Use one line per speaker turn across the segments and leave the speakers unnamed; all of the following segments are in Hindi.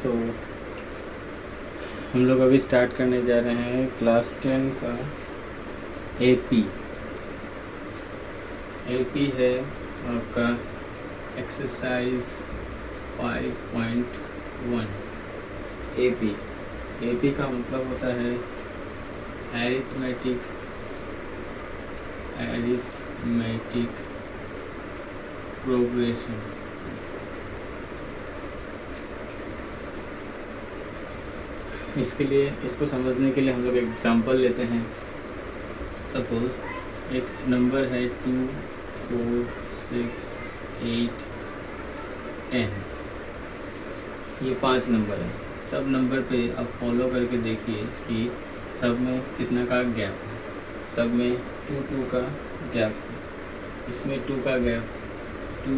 तो हम लोग अभी स्टार्ट करने जा रहे हैं क्लास 10 का एपी है आपका एक्सरसाइज 5.1। एपी का मतलब होता है एरिथमेटिक प्रोग्रेशन। इसके लिए, इसको समझने के लिए हम लोग एग्जांपल लेते हैं। सपोज एक नंबर है 2, 4, 6, 8, 10। ये 5 नंबर है। सब नंबर पे आप फॉलो करके देखिए कि सब में कितना का गैप है। सब में 2 का गैप है। इसमें 2 का गैप, 2,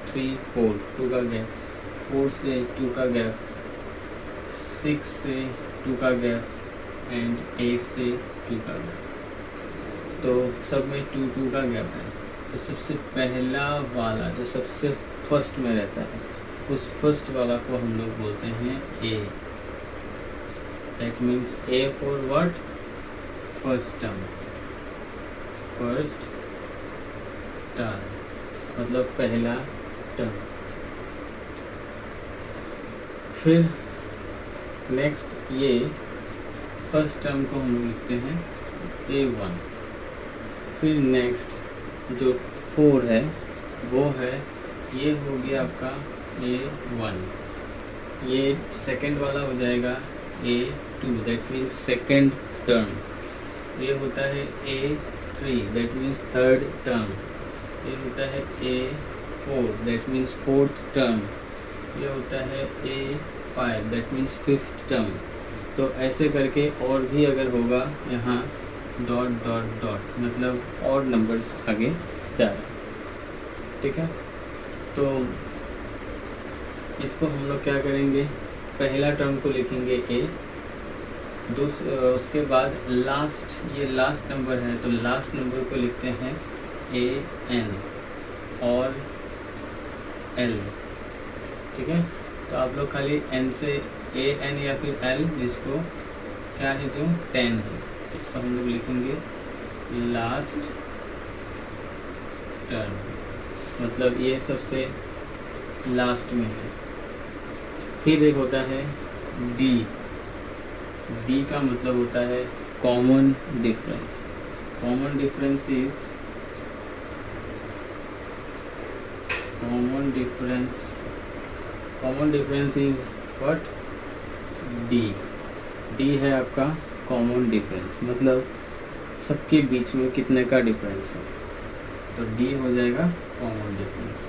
3, 4 2 का गैप, 4 से 2 का गैप, 6 से 2 का गैप एंड 8 से 2 का गैप। तो सब में 2 का गैप है। तो सबसे पहला वाला जो सबसे फर्स्ट में रहता है, उस फर्स्ट वाला को हम लोग बोलते हैं A. That means A for what? First term मतलब पहला टर्म। फिर नेक्स्ट ये फर्स्ट टर्म को हम लोग लिखते हैं A1। फिर नेक्स्ट जो 4 है वो है, ये हो गया आपका A1। ये सेकंड वाला हो जाएगा A2, that means second term. ये होता है A3, that means third term. ये होता है A4, that means fourth term. ये होता है A5, that means fifth term. तो ऐसे करके और भी अगर होगा यहाँ डॉट डॉट डॉट, मतलब और नंबर्स आगे जा रहे हैं। ठीक है, तो इसको हम लोग क्या करेंगे, पहला टर्म को लिखेंगे A, उसके बाद लास्ट, ये लास्ट नंबर है तो लास्ट नंबर को लिखते हैं AN और L। ठीक है, तो आप लोग खाली N से AN या फिर L, जिसको क्या है जो 10 है, इसको हम लोग लिखेंगे लास्ट टर्म, मतलब ये सबसे लास्ट में है। फिर एक होता है D। D का मतलब होता है common difference. Common difference is what? D है आपका कॉमन डिफरेंस, मतलब सबके बीच में कितने का डिफरेंस है। तो D हो जाएगा कॉमन डिफरेंस।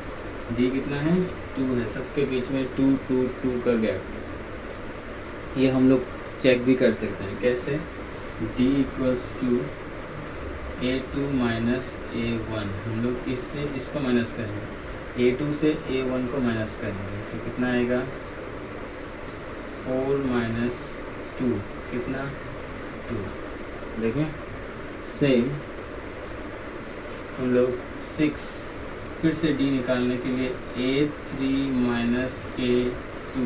D कितना है? 2 है। सबके बीच में 2 का गैप। ये हम लोग चेक भी कर सकते हैं। कैसे? D equals to A2 minus A1। हम लोग इससे इसको माइनस करेंगे, A2 से A1 को माइनस करेंगे तो कितना आएगा? 4 माइनस 2 कितना? 2। देखें, सेम हम लोग 6, फिर से D निकालने के लिए A3 माइनस A2।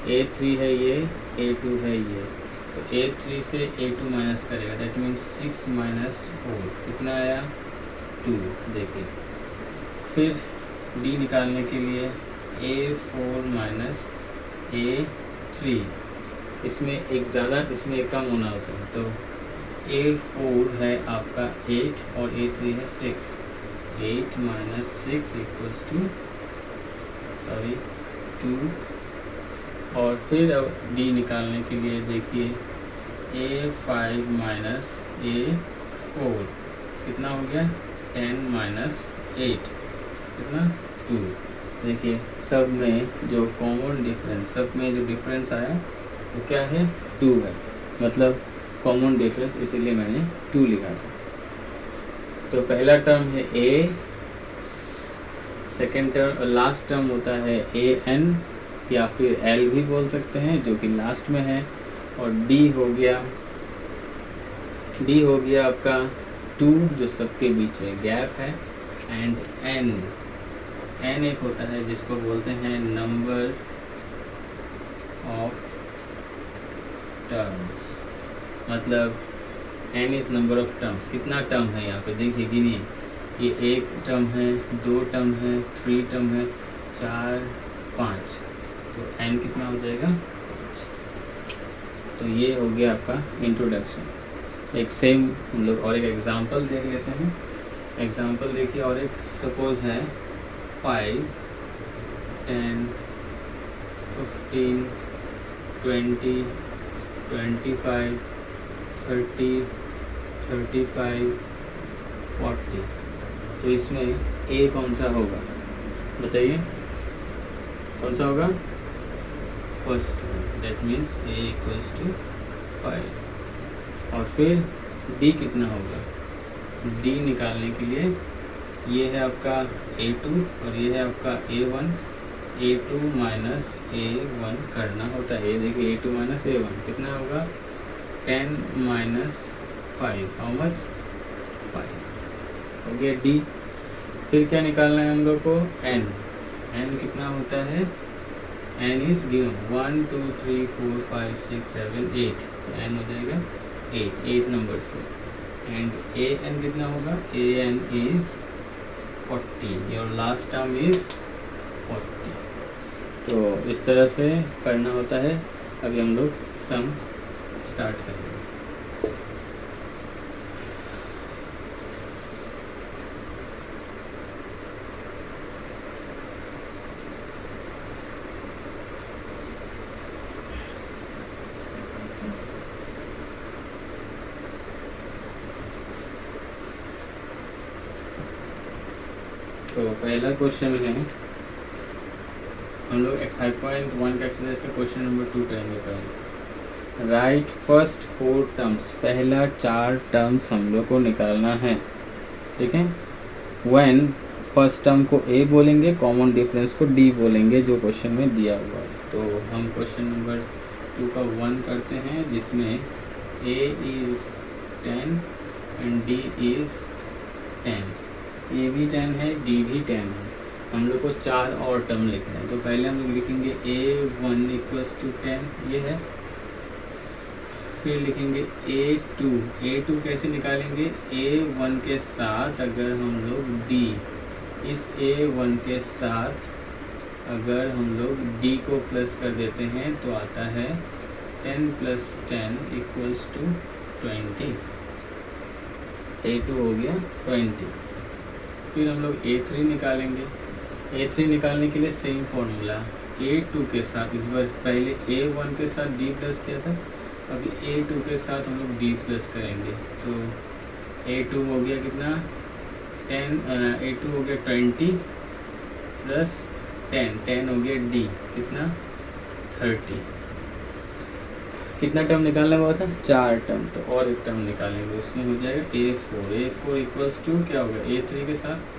A3 है ये, A2 है ये, तो A3 से A2 माइनस करेगा, दैट मीन्स 6 माइनस 4 कितना आया? 2। देखिए, फिर D निकालने के लिए A4 माइनस A3। इसमें एक ज़्यादा, इसमें एक कम होना होता है। तो A4 है आपका 8 और A3 है 6। 8 माइनस 6 इक्वल्स टू 2। और फिर अब D निकालने के लिए देखिए A5 माइनस A4 कितना हो गया? 10 माइनस 8 कितना? 2। देखिए, सब में जो कॉमन डिफरेंस, सब में जो डिफरेंस आया वो क्या है? 2 है, मतलब कॉमन डिफरेंस, इसीलिए मैंने 2 लिखा था। तो पहला टर्म है A, second term, last term होता है AN या फिर L भी बोल सकते हैं, जो कि लास्ट में है। और D हो गया आपका 2, जो सबके बीच में गैप है। एंड N एक होता है जिसको बोलते हैं नंबर ऑफ टर्म्स, मतलब n is number of terms. कितना टर्म है यहाँ पे देखिए, गिनिए, ये एक टर्म है, दो टर्म है, 3 टर्म है, 4, 5, तो n कितना हो जाएगा 5। तो ये हो गया आपका इंट्रोडक्शन। एक सेम हम लोग और एक एग्जांपल देख लेते हैं। एग्जांपल देखिए, और एक सपोज है 5, 10, 15, 20, 25, 30, 35, 40। तो इसमें ए कौन सा होगा बताइए, कौन सा होगा? First one, that means A equals to 5। और फिर डी कितना होगा? डी निकालने के लिए ये है आपका A2 और ये है आपका A1। A2 माइनस A1 करना होता है। ये देखिए A2 माइनस A1 कितना होगा? 10 माइनस 5, हाउ मच? 5 हो गया डी। फिर क्या निकालना है हम लोग को? n। n कितना होता है? n इज गिवन 1 2 3 4 5 6 7 8, तो n हो जाएगा 8 नंबर से। एंड an कितना होगा? an is 40, your last term is 40। तो इस तरह से करना होता है। अभी हम लोग सम स्टार्ट करेंगे। तो पहला क्वेश्चन है, हम लोग 5.1 का एक्सरसाइज का क्वेश्चन नंबर 2 करेंगे। पहले राइट फर्स्ट 4 टर्म्स, पहला 4 टर्म्स हम लोग को निकालना है, ठीक है। व्हेन फर्स्ट टर्म को ए बोलेंगे, कॉमन डिफरेंस को डी बोलेंगे, जो क्वेश्चन में दिया हुआ है। तो हम क्वेश्चन नंबर 2 का 1 करते हैं, जिसमें A is 10 and D is 10। ए भी 10 है, डी भी 10 है। हम लोग को 4 और टर्म लिखना है। तो पहले हम लोग लिखेंगे A1 इक्वल्स टू 10, ये है। फिर लिखेंगे A2 कैसे निकालेंगे? A1 के साथ अगर हम लोग D, इस A1 के साथ अगर हम लोग D को प्लस कर देते हैं तो आता है 10 + 10 इक्वल्स टू 20। A2 हो गया 20। फिर हम लोग A3 निकालेंगे। A3 निकालने के लिए सेम फॉर्मूला, A2 के साथ, इस बार पहले A1 के साथ D प्लस किया था, अभी A2 के साथ हम लोग D प्लस करेंगे। तो A2 हो गया कितना? 10, A2 हो गया 20 प्लस 10 हो गया D, कितना? 30। कितना टर्म निकालना हुआ था? 4 टर्म। तो और एक टर्म निकालेंगे, उसमें हो जाएगा A4 इक्वल्स टू क्या होगा? A3 के साथ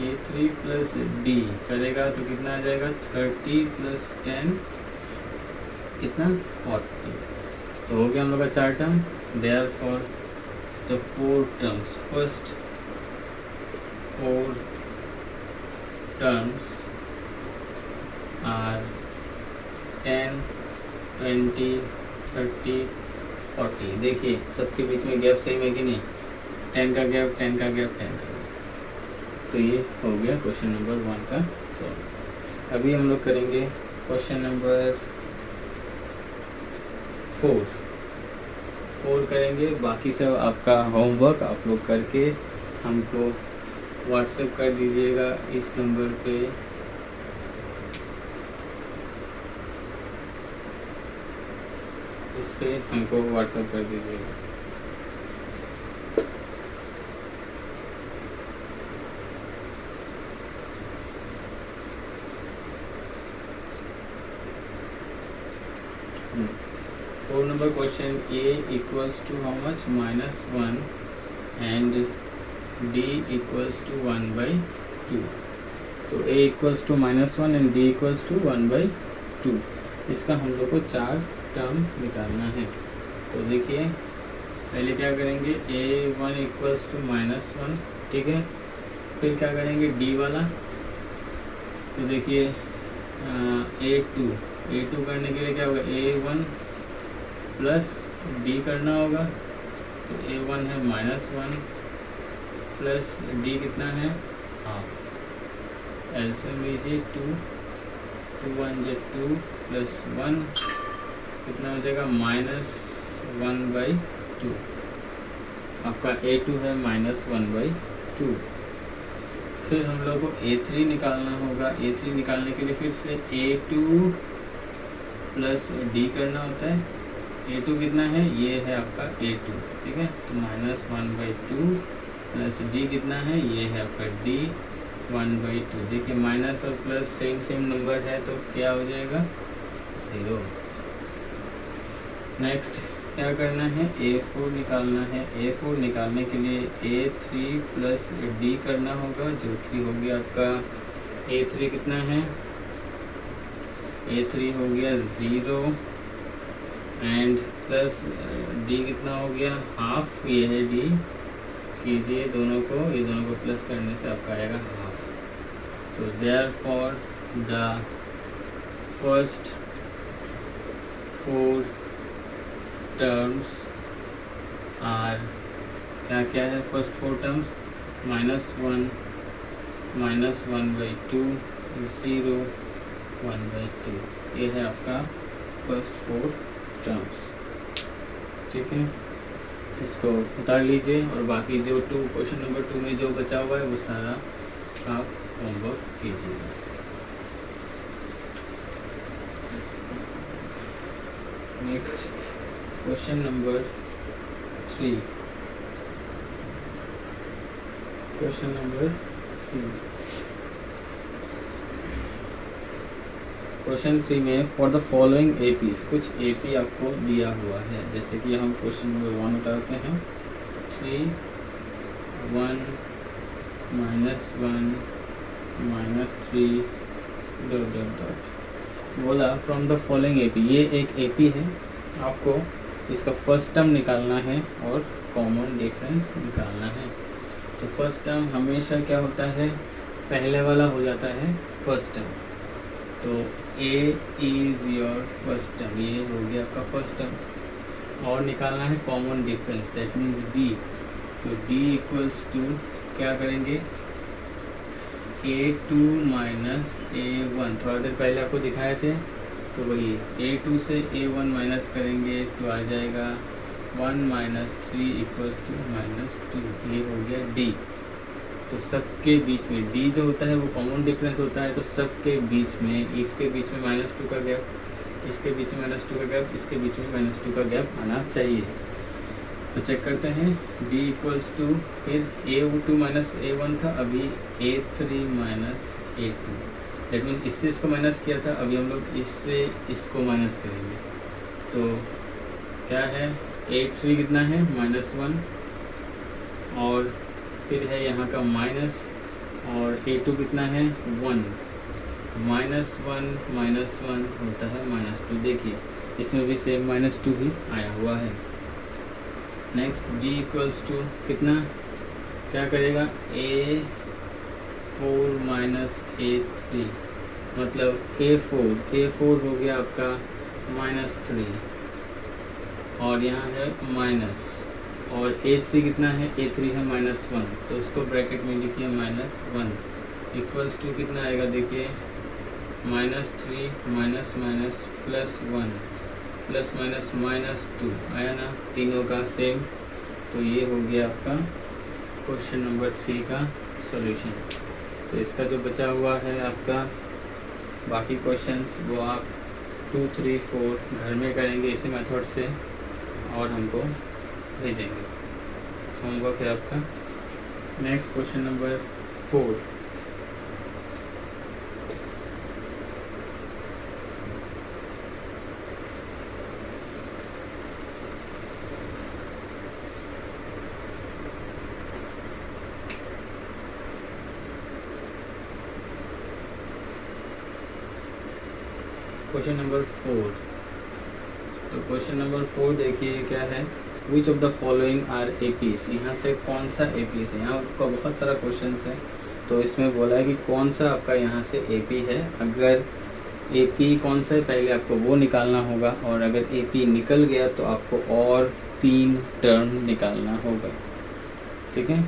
A3 प्लस D करेगा तो कितना आ जाएगा? 30 + 10 कितना? 40। तो हो गया हम लोग का 4 term. Therefore the 4 terms, first 4 terms are 10, 20, 30, 40। देखिए सबके बीच में गैप सेम है कि नहीं? 10 का गैप, 10 का गैप, 10 का गैप। तो ये हो गया क्वेश्चन नंबर 1 का सॉल्व। अभी हम लोग करेंगे क्वेश्चन नंबर 4 करेंगे। बाकी सब आपका होमवर्क आप लोग करके हमको व्हाट्सएप कर दीजिएगा इस नंबर पे। इस पे हमको व्हाट्सएप कर दीजिएगा। Four number question, A equals to how much? -1 and D equals to 1/2। तो A equals to -1 and D equals to 1/2। इसका हम लोग को 4 टर्म निकालना है। तो देखिए पहले क्या करेंगे? A1 इक्वल्स टू -1, ठीक है। फिर क्या करेंगे? D वाला, तो देखिए A2 A2 करने के लिए क्या होगा, A1 प्लस D करना होगा। तो A1 है -1 प्लस D कितना है, हाफ। एलसीएम लीजिए 2 1 जो 2 प्लस 1 कितना हो जाएगा, -1/2। आपका A2 है -1/2। फिर हम लोग को A3 निकालना होगा। A3 निकालने के लिए फिर से A2 प्लस D करना होता है। A2 कितना है, ये है आपका A2, ठीक है। तो -1/2 प्लस D कितना है, ये है आपका D 1/2। देखिए माइनस और प्लस सेम नंबर है तो क्या हो जाएगा, 0। नेक्स्ट क्या करना है, A4 निकालना है। A4 निकालने के लिए A3 प्लस D करना होगा, जो कि हो गया आपका A3 कितना है, A3 हो गया 0 एंड प्लस D कितना हो गया, हाफ। ये है D, कीजिए दोनों को, ये दोनों को प्लस करने से आपका आएगा हाफ। तो therefore the first 4 terms are, क्या है फर्स्ट 4 टर्म्स, -1 -1/2 0 1/2। ये है आपका फर्स्ट 4 टर्म्स, ठीक है। इसको उतार लीजिए और बाकी जो क्वेश्चन नंबर 2 में जो बचा हुआ है वो सारा आप होमवर्क कीजिएगा। Next question number 3। Question number 3, question 3 में फॉर द फॉलोइंग एपीज, कुछ एपी आपको दिया हुआ है। जैसे कि हम क्वेश्चन नंबर 1 उतारते हैं, 3 1 -1 -3 ... बोला फ्रॉम द फॉलोइंग एपी। ये एक एपी है, आपको इसका फर्स्ट टर्म निकालना है और कॉमन डिफरेंस निकालना है। तो फर्स्ट टर्म हमेशा क्या होता है, पहले वाला हो जाता है फर्स्ट टर्म। तो A is your first term, ये हो गया आपका फर्स्ट टर्म। और निकालना है common difference, that means D। तो D इक्वल्स टू क्या करेंगे, A2 माइनस A1, थोड़ा देर पहले आपको दिखाए थे। तो वही A2 से A1 माइनस करेंगे तो आ जाएगा 1 - 3 इक्वल्स टू -2। ये हो गया D। तो सबके बीच में D जो होता है वो कॉमन डिफरेंस होता है। तो सबके बीच में, इसके बीच में -2 का गैप, इसके बीच में -2 का गैप, इसके बीच में -2 का गैप आना चाहिए। तो चेक करते हैं, D इक्वल्स टू, फिर A2 माइनस A1 था, अभी A3 minus A2। That means इससे इसको माइनस किया था, अभी हम लोग इससे इसको माइनस करेंगे। तो क्या है, A3 कितना है, -1, और फिर है यहाँ का माइनस, और A2 कितना है, 1 -1 होता है -2। देखिए इसमें भी सेम -2 ही आया हुआ है। नेक्स्ट D इक्वल्स टू कितना, क्या करेगा, A4 माइनस A3, मतलब A4 हो गया आपका -3, और यहाँ है माइनस, और A3 कितना है, A3 है -1, तो उसको ब्रैकेट में लिखिए -1 इक्वल्स टू कितना आएगा, देखिए -3 माइनस +1 ±-2 आया ना, तीनों का सेम। तो ये हो गया आपका क्वेश्चन नंबर 3 का सॉल्यूशन। तो इसका जो बचा हुआ है आपका बाकी क्वेश्चंस वो आप 2, 3, 4 घर में करेंगे इसी मेथड से और हमको भेजेंगे। होमवर्क है आपका। Next question number 4। Question number 4। तो क्वेश्चन नंबर 4 देखिए क्या है, which of the following are APs. यहाँ से कौन सा एपीस है, यहाँ आपका बहुत सारा क्वेश्चन है। तो इसमें बोला है कि कौन सा आपका यहाँ से एपी है। अगर AP कौन सा है पहले आपको वो निकालना होगा, और अगर AP निकल गया तो आपको और 3 टर्म निकालना होगा। ठीक है,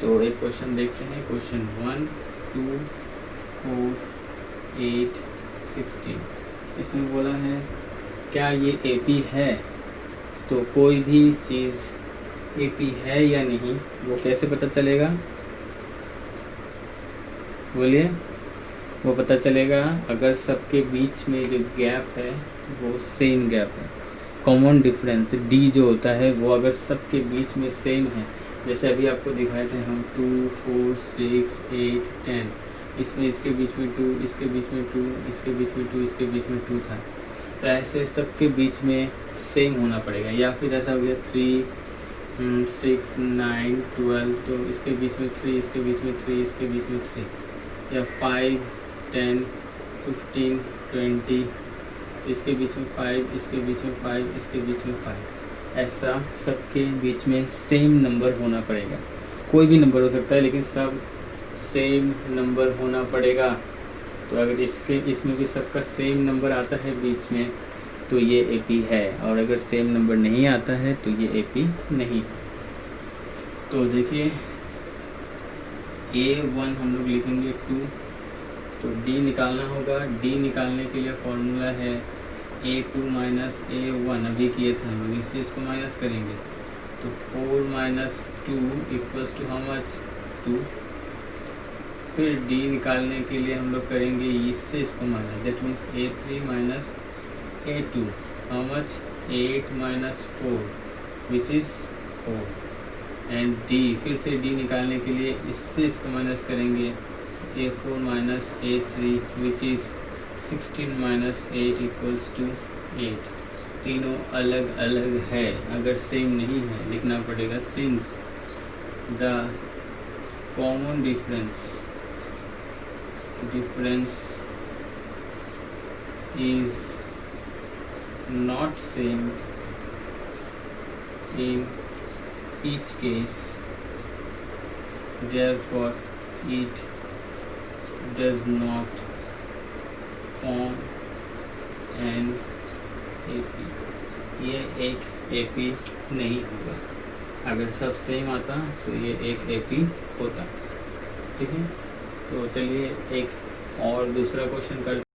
तो एक क्वेश्चन देखते हैं। क्वेश्चन 1, 2, 4, 8, 16। इसमें बोला है क्या ये AP है, तो कोई भी चीज़ AP है या नहीं वो कैसे पता चलेगा, बोलिए। वो पता चलेगा अगर सबके बीच में जो गैप है वो सेम गैप है, कॉमन डिफरेंस D जो होता है वो अगर सबके बीच में सेम है। जैसे अभी आपको दिखाए थे हम 2, 4, 6, 8, 10, इसमें इसके बीच में 2, इसके बीच में 2, इसके बीच में 2, इसके बीच में 2 था, तो ऐसे सबके बीच में सेम होना पड़ेगा। या फिर ऐसा हो गया 3, 6, 9, 12, तो इसके बीच में 3, इसके बीच में 3, इसके बीच में 3, या 5, 10, 15, 20, इसके बीच में 5, इसके बीच में 5, इसके बीच में 5, ऐसा सबके बीच में सेम नंबर होना पड़ेगा। कोई भी नंबर हो सकता है लेकिन सब सेम नंबर होना पड़ेगा। तो अगर इसमें भी सबका सेम नंबर आता है बीच में तो ये AP है, और अगर सेम नंबर नहीं आता है तो ये AP नहीं। तो देखिए A1 हम लोग लिखेंगे 2, तो D निकालना होगा। D निकालने के लिए फॉर्मूला है A2 माइनस A1, अभी किए थे हम लोग, इससे इसको माइनस करेंगे तो 4 minus 2 equals to how much, 2। फिर D निकालने के लिए हम लोग करेंगे इससे इसको minus, that means A3 minus A2, how much, 8 minus 4 which is 4। And D, फिर से D निकालने के लिए इससे इसको माइनस करेंगे, A4 minus A3 which is 16 minus 8 equals to 8। तीनों अलग अलग है, अगर सेम नहीं है लिखना पड़ेगा since the common difference is not same in each case, therefore it does not form an AP। ये एक AP नहीं होगा, अगर सब सेम आता तो ये एक AP होता। ठीक है, तो चलिए एक और दूसरा क्वेश्चन कर